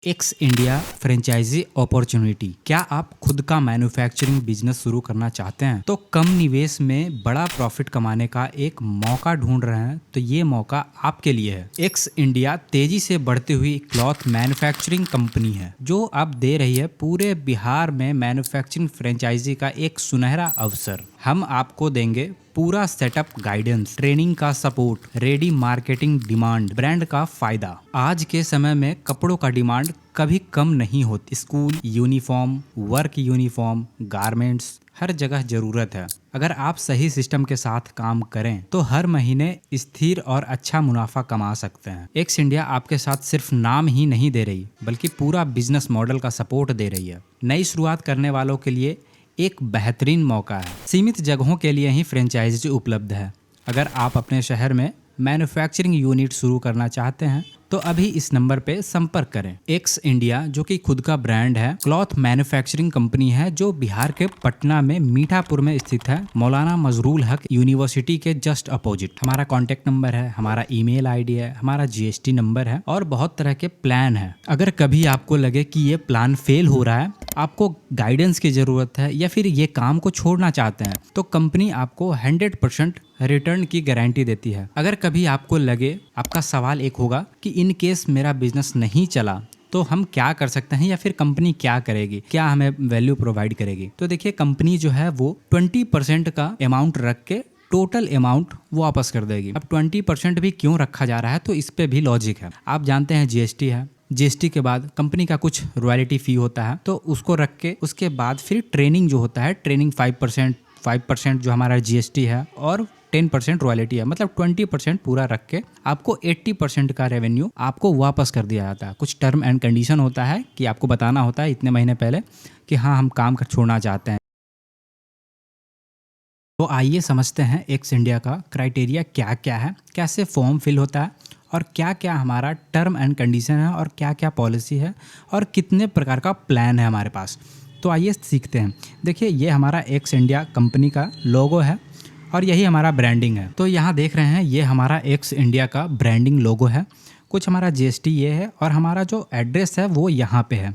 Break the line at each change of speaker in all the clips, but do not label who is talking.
X India franchise opportunity. क्या आप खुद का मैन्युफैक्चरिंग बिजनेस शुरू करना चाहते हैं तो कम निवेश में बड़ा प्रॉफिट कमाने का एक मौका ढूंढ रहे हैं तो ये मौका आपके लिए है। एक्स इंडिया तेजी से बढ़ती हुई क्लॉथ मैन्युफैक्चरिंग कंपनी है जो अब दे रही है पूरे बिहार में मैन्युफैक्चरिंग फ्रेंचाइजी का एक सुनहरा अवसर। हम आपको देंगे पूरा सेटअप, गाइडेंस, ट्रेनिंग का support, ready marketing, demand, brand का फायदा। आज के समय में कपड़ों का डिमांड कभी कम नहीं होती। School uniform, work uniform, garments, हर जगह जरूरत है। अगर आप सही सिस्टम के साथ काम करें तो हर महीने स्थिर और अच्छा मुनाफा कमा सकते हैं। एक्स इंडिया आपके साथ सिर्फ नाम ही नहीं दे रही बल्कि पूरा बिजनेस मॉडल का सपोर्ट दे रही है। नई शुरुआत करने वालों के लिए एक बेहतरीन मौका है। सीमित जगहों के लिए ही फ्रेंचाइजी उपलब्ध है। अगर आप अपने शहर में मैन्युफैक्चरिंग यूनिट शुरू करना चाहते हैं तो अभी इस नंबर पे संपर्क करें। एक्स इंडिया जो कि खुद का ब्रांड है, क्लॉथ मैन्युफैक्चरिंग कंपनी है जो बिहार के पटना में मीठापुर में स्थित है, मौलाना मजरूल हक यूनिवर्सिटी के जस्ट अपोजिट। हमारा कॉन्टैक्ट नंबर है, हमारा ईमेल आईडी है, हमारा जीएसटी नंबर है और बहुत तरह के प्लान है। अगर कभी आपको लगे कि ये प्लान फेल हो रहा है, आपको गाइडेंस की जरूरत है या फिर ये काम को छोड़ना चाहते हैं तो कंपनी आपको 100% रिटर्न की गारंटी देती है। अगर कभी आपको लगे, आपका सवाल एक होगा कि इन केस मेरा बिजनेस नहीं चला तो हम क्या कर सकते हैं या फिर कंपनी क्या करेगी, क्या हमें वैल्यू प्रोवाइड करेगी। तो देखिए, कंपनी जो है वो 20% का अमाउंट रख के टोटल अमाउंट वापस कर देगी। अब 20% भी क्यों रखा जा रहा है तो इस पे भी लॉजिक है। आप जानते हैं जीएसटी है, जीएसटी के बाद कंपनी का कुछ रॉयल्टी फी होता है तो उसको रख के उसके बाद फिर ट्रेनिंग जो होता है, ट्रेनिंग 5% जो हमारा जीएसटी है और 10% रॉयल्टी है, मतलब 20% पूरा रख के आपको 80% का रेवेन्यू आपको वापस कर दिया जाता है। कुछ टर्म एंड कंडीशन होता है कि आपको बताना होता है इतने महीने पहले कि हाँ हम काम कर छोड़ना चाहते हैं। तो आइए समझते हैं एक्स इंडिया का क्राइटेरिया क्या क्या है, कैसे फॉर्म फिल होता है और क्या क्या हमारा टर्म एंड कंडीशन है और क्या क्या पॉलिसी है और कितने प्रकार का प्लान है हमारे पास। तो आइए सीखते हैं। देखिए, ये हमारा एक्स इंडिया कंपनी का लोगो है और यही हमारा ब्रांडिंग है। तो यहाँ देख रहे हैं ये हमारा एक्स इंडिया का ब्रांडिंग लोगो है। कुछ हमारा जीएसटी ये है और हमारा जो एड्रेस है वो यहाँ पे है।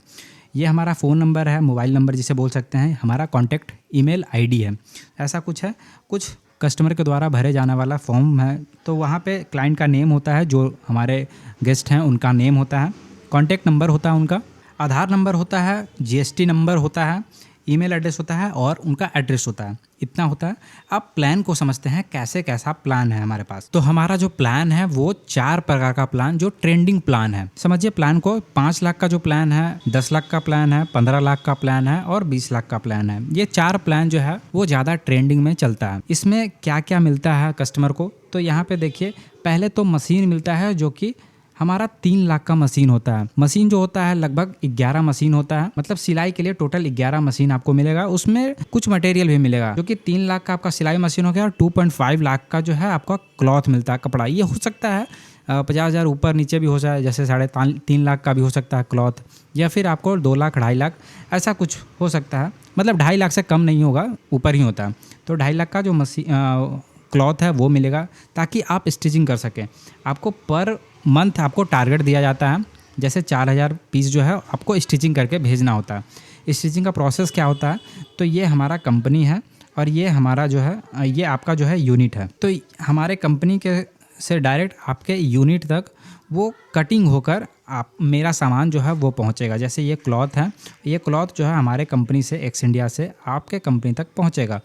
ये हमारा फ़ोन नंबर है, मोबाइल नंबर जिसे बोल सकते हैं, हमारा कॉन्टैक्ट ईमेल आईडी है, ऐसा कुछ है। कुछ कस्टमर के द्वारा भरे जाने वाला फॉर्म है तो वहाँ पे क्लाइंट का नेम होता है, जो हमारे गेस्ट हैं उनका नेम होता है, कॉन्टैक्ट नंबर होता है उनका, आधार नंबर होता है, जीएसटी नंबर होता है, ईमेल एड्रेस होता है और उनका एड्रेस होता है। इतना होता है। अब प्लान को समझते हैं, कैसे कैसा प्लान है हमारे पास। तो हमारा जो प्लान है वो 4 प्रकार का प्लान, जो ट्रेंडिंग प्लान है। समझिए प्लान को, 5 लाख का जो प्लान है, 10 लाख का प्लान है, 15 लाख का प्लान है और 20 लाख का प्लान है। ये 4 प्लान जो है वो ज़्यादा ट्रेंडिंग में चलता है। इसमें क्या क्या मिलता है कस्टमर को, तो यहाँ पे देखिए, पहले तो मशीन मिलता है जो कि हमारा 3 लाख का मशीन होता है। मशीन जो होता है लगभग 11 मशीन होता है, मतलब सिलाई के लिए टोटल 11 मशीन आपको मिलेगा। उसमें कुछ मटेरियल भी मिलेगा, जो कि 3 लाख का आपका सिलाई मशीन हो गया और 2.5 लाख का जो है आपका क्लॉथ मिलता है, कपड़ा। ये हो सकता है 50,000 ऊपर नीचे भी हो जाए, जैसे 3.5 लाख का भी हो सकता है क्लॉथ, या फिर आपको 2 लाख 2.5 लाख ऐसा कुछ हो सकता है। मतलब 2.5 लाख से कम नहीं होगा, ऊपर ही होता है। तो 2.5 लाख का जो मशीन क्लॉथ है वो मिलेगा ताकि आप स्टिचिंग कर सकें। आपको पर मंथ आपको टारगेट दिया जाता है, जैसे 4,000 पीस जो है आपको स्टिचिंग करके भेजना होता है। स्टिचिंग का प्रोसेस क्या होता है, तो ये हमारा कंपनी है और ये हमारा जो है, ये आपका जो है यूनिट है। तो हमारे कंपनी के से डायरेक्ट आपके यूनिट तक वो कटिंग होकर आप मेरा सामान जो है वो पहुंचेगा। जैसे ये क्लॉथ है, ये क्लॉथ जो है हमारे कंपनी से, एक्स इंडिया से आपके कंपनी तक पहुंचेगा।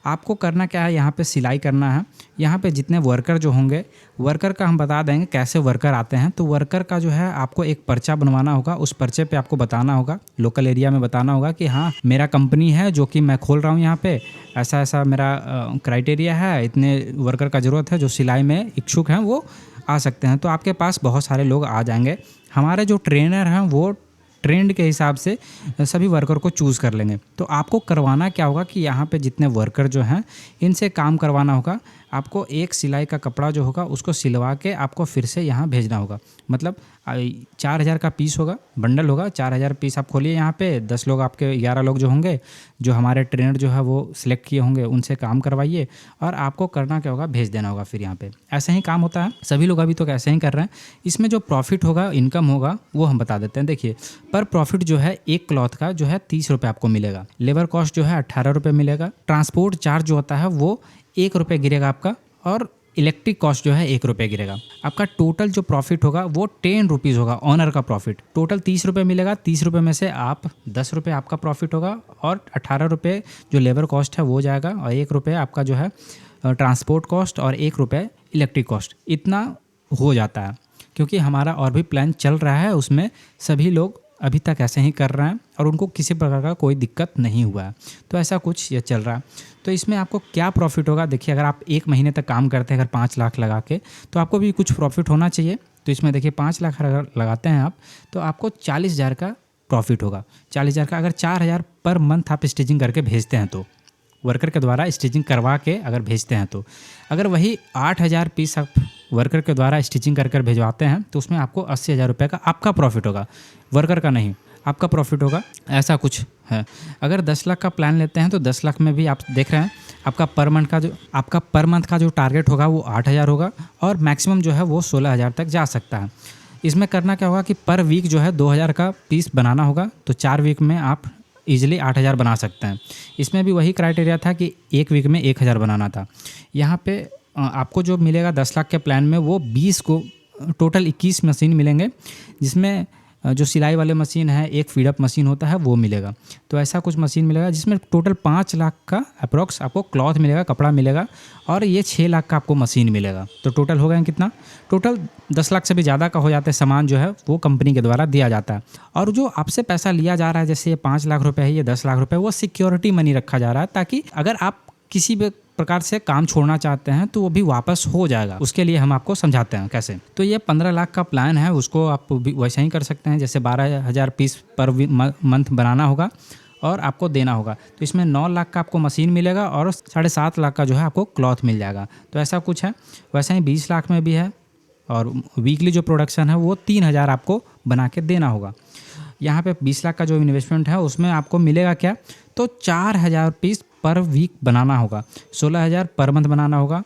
आपको करना क्या है, यहाँ पे सिलाई करना है। यहाँ पे जितने वर्कर जो होंगे, वर्कर का हम बता देंगे कैसे वर्कर आते हैं। तो वर्कर का जो है आपको एक पर्चा बनवाना होगा, उस पर्चे पे आपको बताना होगा, लोकल एरिया में बताना होगा कि हाँ मेरा कंपनी है जो कि मैं खोल रहा हूँ यहाँ पे, ऐसा ऐसा मेरा क्राइटेरिया है, इतने वर्कर का ज़रूरत है जो सिलाई में इच्छुक हैं वो आ सकते हैं। तो आपके पास बहुत सारे लोग आ जाएंगे। हमारे जो ट्रेनर हैं वो ट्रेंड के हिसाब से सभी वर्कर को चूज़ कर लेंगे। तो आपको करवाना क्या होगा कि यहाँ पे जितने वर्कर जो हैं इनसे काम करवाना होगा। आपको एक सिलाई का कपड़ा जो होगा उसको सिलवा के आपको फिर से यहाँ भेजना होगा। मतलब 4,000 का पीस होगा, बंडल होगा, 4,000 पीस आप खोलिए यहाँ पे। 10 लोग आपके 11 लोग जो होंगे, जो हमारे ट्रेनर जो है वो सिलेक्ट किए होंगे, उनसे काम करवाइए और आपको करना क्या होगा, भेज देना होगा फिर यहाँ पे। ऐसे ही काम होता है, सभी लोग अभी तो ऐसे ही कर रहे हैं। इसमें जो प्रॉफिट होगा, इनकम होगा, वो हम बता देते हैं। देखिए, पर प्रॉफिट जो है एक क्लॉथ का जो है 30 रुपये आपको मिलेगा। लेबर कॉस्ट जो है 18 रुपये मिलेगा। ट्रांसपोर्ट चार्ज जो होता है वो 1 रुपये गिरेगा आपका, और इलेक्ट्रिक कॉस्ट जो है 1 रुपये गिरेगा। आपका टोटल जो प्रॉफिट होगा वो 10 रुपीज़ होगा, ऑनर का प्रॉफिट। टोटल 30 रुपये मिलेगा। 30 रुपये में से आप 10 रुपये आपका प्रॉफिट होगा, और 18 रुपये जो लेबर कॉस्ट है वो जाएगा, और 1 रुपये आपका जो है ट्रांसपोर्ट कॉस्ट, और 1 रुपये इलेक्ट्रिक कॉस्ट। इतना हो जाता है, क्योंकि हमारा और भी प्लान चल रहा है, उसमें सभी लोग अभी तक ऐसे ही कर रहे हैं और उनको किसी प्रकार का कोई दिक्कत नहीं हुआ है। तो ऐसा कुछ ये चल रहा है। तो इसमें आपको क्या प्रॉफिट होगा, देखिए, अगर आप 1 महीने तक काम करते हैं, अगर 5 लाख लगा के, तो आपको भी कुछ प्रॉफिट होना चाहिए। तो इसमें देखिए 5 लाख अगर लगाते हैं आप, तो आपको 40,000 का प्रॉफिट होगा। 40,000 का, अगर 4,000 पर मंथ आप स्टिचिंग करके भेजते हैं, तो वर्कर के द्वारा स्टिचिंग करवा के अगर भेजते हैं, तो अगर वही 8,000 पीस आप वर्कर के द्वारा स्टिचिंग कर कर भेजवाते हैं, तो उसमें आपको 80,000 रुपये का आपका प्रॉफिट होगा, वर्कर का नहीं, आपका प्रॉफिट होगा। ऐसा कुछ है। अगर 10 लाख का प्लान लेते हैं, तो 10 लाख में भी आप देख रहे हैं आपका पर मंथ का जो टारगेट होगा वो 8,000 होगा, और मैक्सिमम जो है वो 16,000 तक जा सकता है। इसमें करना क्या होगा कि पर वीक जो है 2,000 का पीस बनाना होगा, तो 4 वीक में आप ईजिली 8,000 बना सकते हैं। इसमें भी वही क्राइटेरिया था कि 1 वीक में 1,000 बनाना था। यहाँ पे आपको जो मिलेगा 10 लाख के प्लान में, वो 20 को टोटल 21 मशीन मिलेंगे, जिसमें जो सिलाई वाले मशीन है, एक फीडअप मशीन होता है, वो मिलेगा। तो ऐसा कुछ मशीन मिलेगा, जिसमें टोटल 5 लाख का अप्रॉक्स आपको क्लॉथ मिलेगा, कपड़ा मिलेगा, और ये 6 लाख का आपको मशीन मिलेगा। तो टोटल हो गया कितना, टोटल 10 लाख से भी ज़्यादा का हो जाता है। सामान जो है वो कंपनी के द्वारा दिया जाता है, और जो आपसे पैसा लिया जा रहा है, जैसे ये 5 लाख रुपये है, ये 10 लाख रुपये, वो सिक्योरिटी मनी रखा जा रहा है, ताकि अगर आप किसी भी प्रकार से काम छोड़ना चाहते हैं तो वो भी वापस हो जाएगा। उसके लिए हम आपको समझाते हैं कैसे। तो ये 15 लाख का प्लान है, उसको आप भी वैसा ही कर सकते हैं, जैसे 12,000 पीस पर मंथ बनाना होगा और आपको देना होगा। तो इसमें 9 लाख का आपको मशीन मिलेगा, और 7.5 लाख का जो है आपको क्लॉथ मिल जाएगा। तो ऐसा कुछ है। वैसे ही 20 लाख में भी है, और वीकली जो प्रोडक्शन है वो 3,000 आपको बना के देना होगा। यहाँ पे 20 लाख का जो इन्वेस्टमेंट है उसमें आपको मिलेगा क्या, तो 4,000 पीस पर वीक बनाना होगा, 16,000 पर मंथ बनाना होगा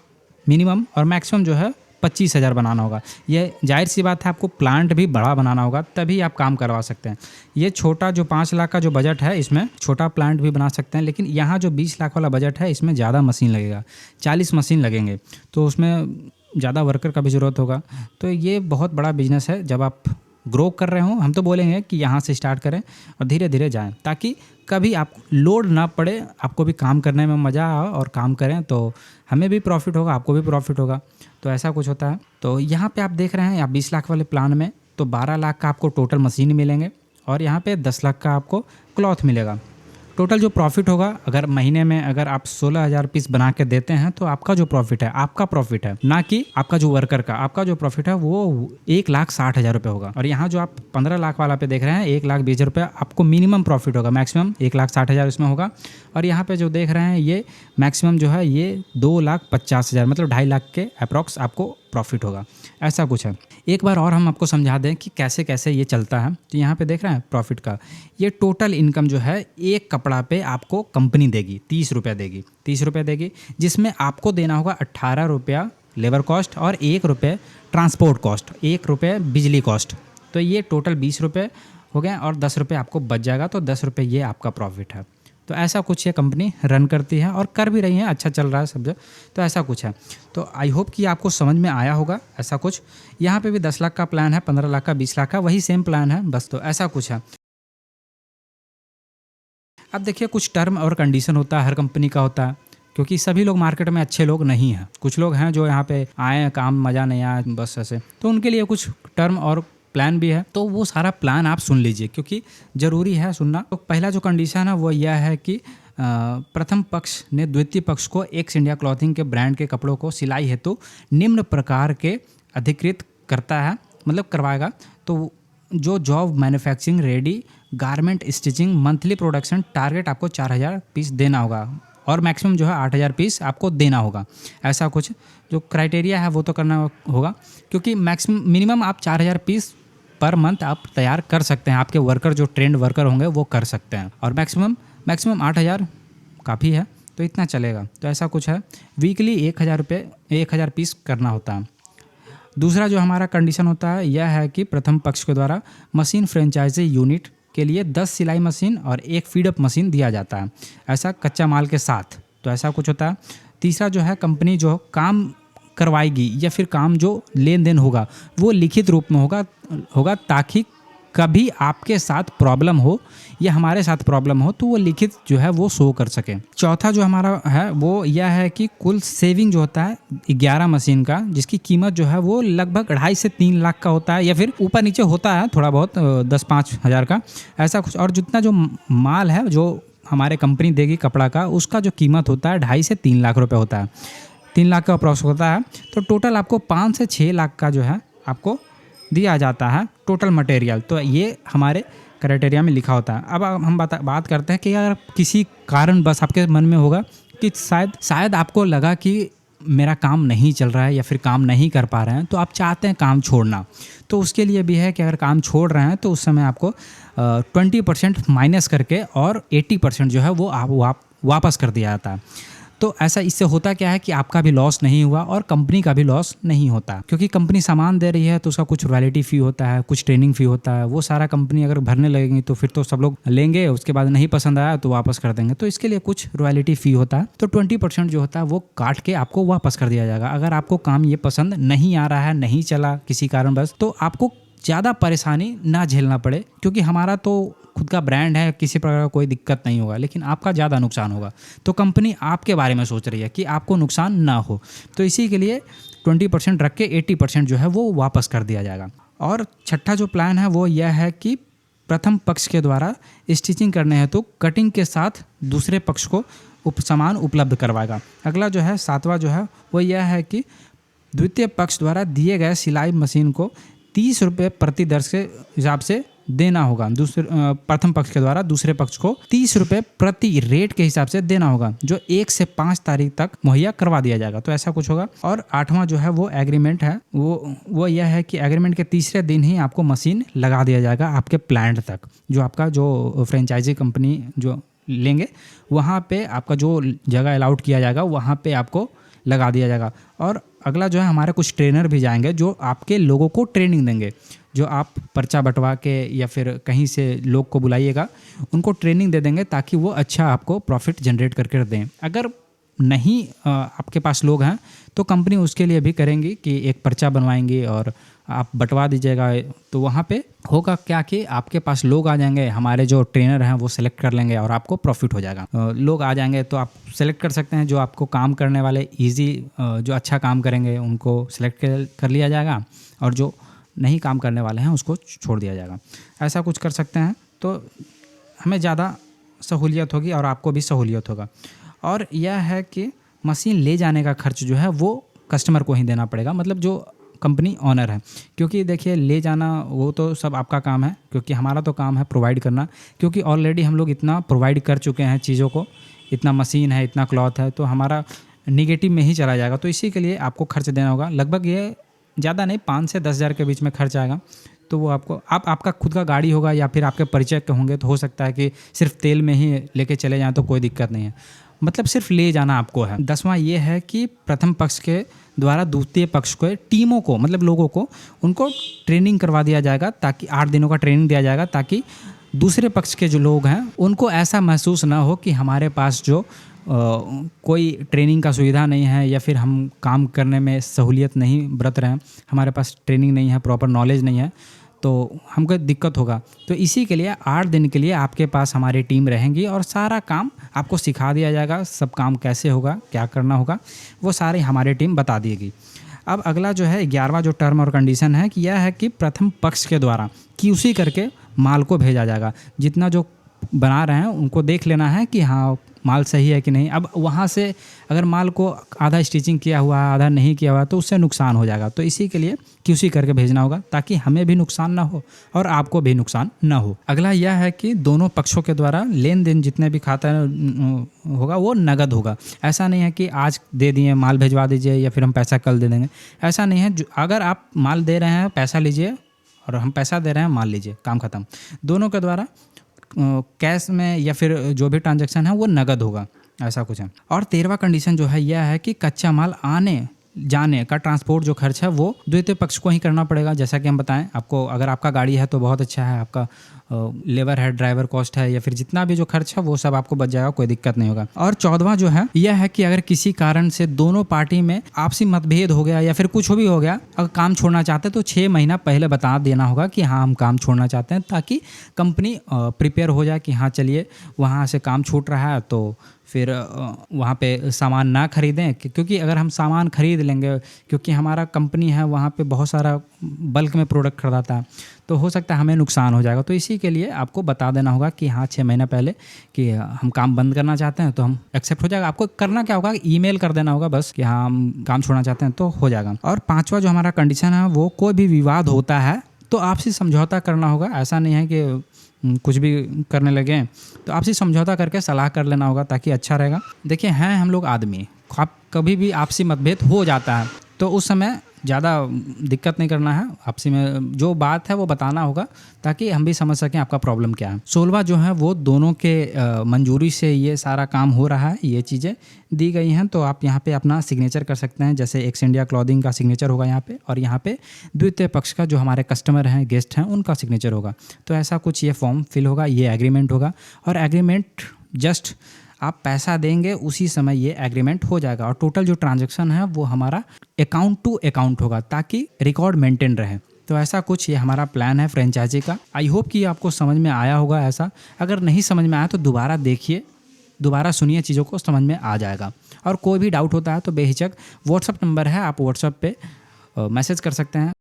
मिनिमम, और मैक्सिमम जो है 25,000 बनाना होगा। ये जाहिर सी बात है, आपको प्लांट भी बड़ा बनाना होगा, तभी आप काम करवा सकते हैं। ये छोटा जो 5 लाख का जो बजट है, इसमें छोटा प्लांट भी बना सकते हैं, लेकिन यहाँ जो 20 लाख वाला बजट है, इसमें ज़्यादा मशीन लगेगा, 40 मशीन लगेंगे, तो उसमें ज़्यादा वर्कर का भी ज़रूरत होगा। तो ये बहुत बड़ा बिजनेस है। जब आप ग्रो कर रहे हो, हम तो बोलेंगे कि यहाँ से स्टार्ट करें और धीरे धीरे जाएं, ताकि कभी आप लोड ना पड़े, आपको भी काम करने में मज़ा आए, और काम करें तो हमें भी प्रॉफिट होगा, आपको भी प्रॉफिट होगा। तो ऐसा कुछ होता है। तो यहाँ पे आप देख रहे हैं, आप 20 लाख वाले प्लान में तो 12 लाख का आपको टोटल मशीन मिलेंगे, और यहाँ पे 10 लाख का आपको क्लॉथ मिलेगा। टोटल जो प्रॉफिट होगा, अगर महीने में अगर आप 16,000 पीस बना के देते हैं, तो आपका जो प्रॉफिट है, आपका प्रॉफिट है, ना कि आपका जो वर्कर का। आपका जो प्रॉफिट है वो 1,60,000 रुपये होगा। और यहाँ जो आप 15 लाख वाला पे देख रहे हैं, 1,20,000 रुपये आपको मिनिमम प्रॉफिट होगा, मैक्सिमम 1,60,000 इसमें होगा। और यहाँ पे जो देख रहे हैं, ये मैक्सिमम जो है ये 2,50,000, मतलब 2.5 लाख के अप्रॉक्स आपको प्रॉफिट होगा। ऐसा कुछ है। एक बार और हम आपको समझा दें कि कैसे कैसे ये चलता है। तो यहाँ पे देख रहे हैं प्रॉफिट का, ये टोटल इनकम जो है एक कपड़ा पे आपको कंपनी देगी, 30 रुपये देगी, 30 रुपये देगी, जिसमें आपको देना होगा 18 रुपया लेबर कॉस्ट, और 1 रुपये ट्रांसपोर्ट कॉस्ट, 1 रुपये बिजली कॉस्ट। तो ये टोटल 20 रुपये हो गए, और 10 रुपये आपको बच जाएगा। तो 10 रुपये ये आपका प्रॉफिट है। तो ऐसा कुछ ये कंपनी रन करती है, और कर भी रही है, अच्छा चल रहा है सब। तो ऐसा कुछ है। तो आई होप कि आपको समझ में आया होगा। ऐसा कुछ यहाँ पे भी 10 लाख का प्लान है, 15 लाख का, 20 लाख का, वही सेम प्लान है बस। तो ऐसा कुछ है। अब देखिए, कुछ टर्म और कंडीशन होता है, हर कंपनी का होता है, क्योंकि सभी लोग मार्केट में अच्छे लोग नहीं हैं। कुछ लोग हैं जो यहाँ पे आए हैं, काम मज़ा नहीं आया बस ऐसे, तो उनके लिए कुछ टर्म और प्लान भी है। तो वो सारा प्लान आप सुन लीजिए, क्योंकि ज़रूरी है सुनना। तो पहला जो कंडीशन है वो यह है कि प्रथम पक्ष ने द्वितीय पक्ष को एक्स इंडिया क्लॉथिंग के ब्रांड के कपड़ों को सिलाई हेतु निम्न प्रकार के अधिकृत करता है, मतलब करवाएगा। तो जो job manufacturing ready garment stitching monthly production target आपको 4,000 पीस देना होगा, और मैक्सिमम जो है 8,000 पीस आपको देना होगा। ऐसा कुछ जो क्राइटेरिया है वो तो करना होगा, क्योंकि मैक्सिमम मिनिमम आप 4,000 पीस पर मंथ आप तैयार कर सकते हैं, आपके वर्कर जो ट्रेंड वर्कर होंगे वो कर सकते हैं। और मैक्सिमम 8,000 काफ़ी है, तो इतना चलेगा। तो ऐसा कुछ है, वीकली 1,000 पीस करना होता है। दूसरा जो हमारा कंडीशन होता है यह है कि प्रथम पक्ष के द्वारा मशीन फ्रेंचाइजी यूनिट के लिए 10 सिलाई मशीन और 1 फीडअप मशीन दिया जाता है, ऐसा कच्चा माल के साथ। तो ऐसा कुछ होता है। तीसरा जो है, कंपनी जो काम करवाएगी या फिर काम जो लेन देन होगा वो लिखित रूप में होगा ताकि कभी आपके साथ प्रॉब्लम हो या हमारे साथ प्रॉब्लम हो तो वो लिखित जो है वो शो कर सके। चौथा जो हमारा है वो यह है कि कुल सेविंग जो होता है 11 मशीन का, जिसकी कीमत जो है वो लगभग 2.5 से 3 लाख का होता है, या फिर ऊपर नीचे होता है थोड़ा बहुत 10-5 हज़ार का ऐसा कुछ। और जितना जो माल है जो हमारे कंपनी देगी कपड़ा का, उसका जो कीमत होता है 2.5 से 3 लाख रुपये होता है, 3 लाख का अप्रॉक्स होता है। तो टोटल आपको 5 से 6 लाख का जो है आपको दिया जाता है टोटल मटेरियल। तो ये हमारे क्राइटेरिया में लिखा होता है। अब हम बात करते हैं कि अगर किसी कारण बस आपके मन में होगा कि शायद आपको लगा कि मेरा काम नहीं चल रहा है या फिर काम नहीं कर पा रहे हैं, तो आप चाहते हैं काम छोड़ना, तो उसके लिए भी है कि अगर काम छोड़ रहे हैं तो उस समय आपको 20% माइनस करके और 80% जो है वो आप वापस कर दिया जाता है। तो ऐसा इससे होता क्या है कि आपका भी लॉस नहीं हुआ और कंपनी का भी लॉस नहीं होता, क्योंकि कंपनी सामान दे रही है तो उसका कुछ रॉयल्टी फ़ी होता है, कुछ ट्रेनिंग फ़ी होता है, वो सारा कंपनी अगर भरने लगेंगी तो फिर तो सब लोग लेंगे, उसके बाद नहीं पसंद आया तो वापस कर देंगे। तो इसके लिए कुछ रॉयल्टी फ़ी होता है, तो 20% जो होता है वो काट के आपको वापस कर दिया जाएगा। अगर आपको काम ये पसंद नहीं आ रहा है, नहीं चला किसी कारणवश, तो आपको ज़्यादा परेशानी ना झेलना पड़े, क्योंकि हमारा तो खुद का ब्रांड है, किसी प्रकार का कोई दिक्कत नहीं होगा, लेकिन आपका ज़्यादा नुकसान होगा। तो कंपनी आपके बारे में सोच रही है कि आपको नुकसान ना हो, तो इसी के लिए 20% रख के 80% जो है वो वापस कर दिया जाएगा। और छठा जो प्लान है वो यह है कि प्रथम पक्ष के द्वारा स्टिचिंग करने हैं तो कटिंग के साथ दूसरे पक्ष को सामान उपलब्ध करवाएगा। अगला जो है, सातवां जो है वो यह है कि द्वितीय पक्ष द्वारा दिए गए सिलाई मशीन को 30 रुपये प्रति दर्ज के हिसाब से देना होगा। प्रथम पक्ष के द्वारा दूसरे पक्ष को 30 रुपये प्रति रेट के हिसाब से देना होगा, जो 1 से 5 तारीख तक मुहैया करवा दिया जाएगा। तो ऐसा कुछ होगा। और 8वां जो है वो एग्रीमेंट है, वो यह है कि एग्रीमेंट के तीसरे दिन ही आपको मशीन लगा दिया जाएगा आपके प्लांट तक, जो आपका जो फ्रेंचाइजी कंपनी जो लेंगे वहाँ पे आपका जो जगह अलाउट किया जाएगा वहाँ पे आपको लगा दिया जाएगा। और अगला जो है, हमारे कुछ ट्रेनर भी जाएंगे जो आपके लोगों को ट्रेनिंग देंगे, जो आप पर्चा बंटवा के या फिर कहीं से लोग को बुलाइएगा, उनको ट्रेनिंग दे देंगे ताकि वो अच्छा आपको प्रॉफिट जनरेट करके दें। अगर नहीं आपके पास लोग हैं तो कंपनी उसके लिए भी करेंगी कि एक पर्चा बनवाएंगी और आप बंटवा दीजिएगा। तो वहाँ पे होगा क्या कि आपके पास लोग आ जाएंगे, हमारे जो ट्रेनर हैं वो सेलेक्ट कर लेंगे और आपको प्रॉफिट हो जाएगा। लोग आ जाएंगे तो आप सेलेक्ट कर सकते हैं, जो आपको काम करने वाले ईजी जो अच्छा काम करेंगे उनको सेलेक्ट कर लिया जाएगा, और जो नहीं काम करने वाले हैं उसको छोड़ दिया जाएगा। ऐसा कुछ कर सकते हैं तो हमें ज़्यादा सहूलियत होगी और आपको भी सहूलियत होगा। और यह है कि मशीन ले जाने का खर्च जो है वो कस्टमर को ही देना पड़ेगा, मतलब जो कंपनी ऑनर है, क्योंकि देखिए ले जाना वो तो सब आपका काम है, क्योंकि हमारा तो काम है प्रोवाइड करना, क्योंकि ऑलरेडी हम लोग इतना प्रोवाइड कर चुके हैं चीज़ों को, इतना मशीन है, इतना क्लॉथ है, तो हमारा निगेटिव में ही चला जाएगा। तो इसी के लिए आपको खर्च देना होगा। लगभग ये ज़्यादा नहीं, 5 से 10 हज़ार के बीच में खर्च आएगा। तो वो आपका खुद का गाड़ी होगा या फिर आपके परिचय के होंगे तो हो सकता है कि सिर्फ तेल में ही लेके चले जाएँ तो कोई दिक्कत नहीं है, मतलब सिर्फ ले जाना आपको है। 10वां ये है कि प्रथम पक्ष के द्वारा द्वितीय पक्ष को टीमों को, मतलब लोगों को, उनको ट्रेनिंग करवा दिया जाएगा, ताकि 8 दिनों का ट्रेनिंग दिया जाएगा, ताकि दूसरे पक्ष के जो लोग हैं उनको ऐसा महसूस ना हो कि हमारे पास जो कोई ट्रेनिंग का सुविधा नहीं है या फिर हम काम करने में सहूलियत नहीं बरत रहे हैं, हमारे पास ट्रेनिंग नहीं है, प्रॉपर नॉलेज नहीं है, तो हमको दिक्कत होगा। तो इसी के लिए 8 दिन के लिए आपके पास हमारी टीम रहेंगी और सारा काम आपको सिखा दिया जाएगा। सब काम कैसे होगा, क्या करना होगा, वो सारी हमारी टीम बता देगी। अब अगला जो है 11वां जो टर्म और कंडीशन है कि यह है कि प्रथम पक्ष के द्वारा QC करके माल को भेजा जाएगा। जितना जो बना रहे हैं उनको देख लेना है कि हाँ माल सही है कि नहीं। अब वहाँ से अगर माल को आधा स्टिचिंग किया हुआ है, आधा नहीं किया हुआ है, तो उससे नुकसान हो जाएगा। तो इसी के लिए QC करके भेजना होगा, ताकि हमें भी नुकसान ना हो और आपको भी नुकसान ना हो। अगला यह है कि दोनों पक्षों के द्वारा लेन देन जितने भी खाता होगा वो नगद होगा। ऐसा नहीं है कि आज दे दिए माल भिजवा दीजिए या फिर हम पैसा कल दे देंगे, ऐसा नहीं है। अगर आप माल दे रहे हैं पैसा लीजिए और हम पैसा दे रहे हैं, मान लीजिए काम ख़त्म। दोनों के द्वारा कैश में या फिर जो भी ट्रांजैक्शन है वो नगद होगा, ऐसा कुछ है। और 13वां कंडीशन जो है यह है कि कच्चा माल आने जाने का ट्रांसपोर्ट जो खर्च है वो द्वितीय पक्ष को ही करना पड़ेगा। जैसा कि हम बताएं आपको, अगर आपका गाड़ी है तो बहुत अच्छा है, आपका लेबर है, ड्राइवर कॉस्ट है, या फिर जितना भी जो खर्च है वो सब आपको बच जाएगा, कोई दिक्कत नहीं होगा। और 14वां जो है यह है कि अगर किसी कारण से दोनों पार्टी में आपसी मतभेद हो गया या फिर कुछ भी हो गया, अगर काम छोड़ना चाहते हैं तो 6 महीना पहले बता देना होगा कि हाँ हम काम छोड़ना चाहते हैं, ताकि कंपनी प्रिपेयर हो जाए कि हाँ चलिए वहाँ से काम छूट रहा है तो फिर वहाँ पे सामान ना खरीदें। क्योंकि अगर हम सामान खरीद लेंगे, क्योंकि हमारा कंपनी है वहाँ पे बहुत सारा बल्क में प्रोडक्ट खरीदाता है, तो हो सकता है हमें नुकसान हो जाएगा। तो इसी के लिए आपको बता देना होगा कि हाँ 6 महीना पहले कि हम काम बंद करना चाहते हैं, तो हम एक्सेप्ट हो जाएगा। आपको करना क्या होगा, ईमेल कर देना होगा बस कि हाँ हम काम छोड़ना चाहते हैं, तो हो जाएगा। और 5वां जो हमारा कंडीशन है वो कोई भी विवाद होता है तो आपसी समझौता करना होगा। ऐसा नहीं है कि कुछ भी करने लगे, तो आपसी समझौता करके सलाह कर लेना होगा ताकि अच्छा रहेगा। देखिए हैं हम लोग आदमी, कभी भी आपसी मतभेद हो जाता है, तो उस समय ज़्यादा दिक्कत नहीं करना है, आपसी में जो बात है वो बताना होगा ताकि हम भी समझ सकें आपका प्रॉब्लम क्या है। 16वां जो है वो दोनों के मंजूरी से ये सारा काम हो रहा है, ये चीज़ें दी गई हैं, तो आप यहाँ पे अपना सिग्नेचर कर सकते हैं। जैसे एक्स इंडिया क्लॉथिंग का सिग्नेचर होगा यहाँ पे, और यहाँ पे द्वितीय पक्ष का जो हमारे कस्टमर हैं, गेस्ट हैं, उनका सिग्नेचर होगा। तो ऐसा कुछ ये फॉर्म फिल होगा, ये एग्रीमेंट होगा। और एग्रीमेंट जस्ट आप पैसा देंगे उसी समय ये एग्रीमेंट हो जाएगा। और टोटल जो ट्रांजैक्शन है वो हमारा अकाउंट टू अकाउंट होगा ताकि रिकॉर्ड मेंटेन रहे। तो ऐसा कुछ ये हमारा प्लान है फ्रेंचाइजी का। आई होप कि आपको समझ में आया होगा। ऐसा अगर नहीं समझ में आया तो दोबारा देखिए, दोबारा सुनिए, चीज़ों को समझ में आ जाएगा। और कोई भी डाउट होता है तो बेहिचक व्हाट्सअप नंबर है, आप व्हाट्सअप पे मैसेज कर सकते हैं।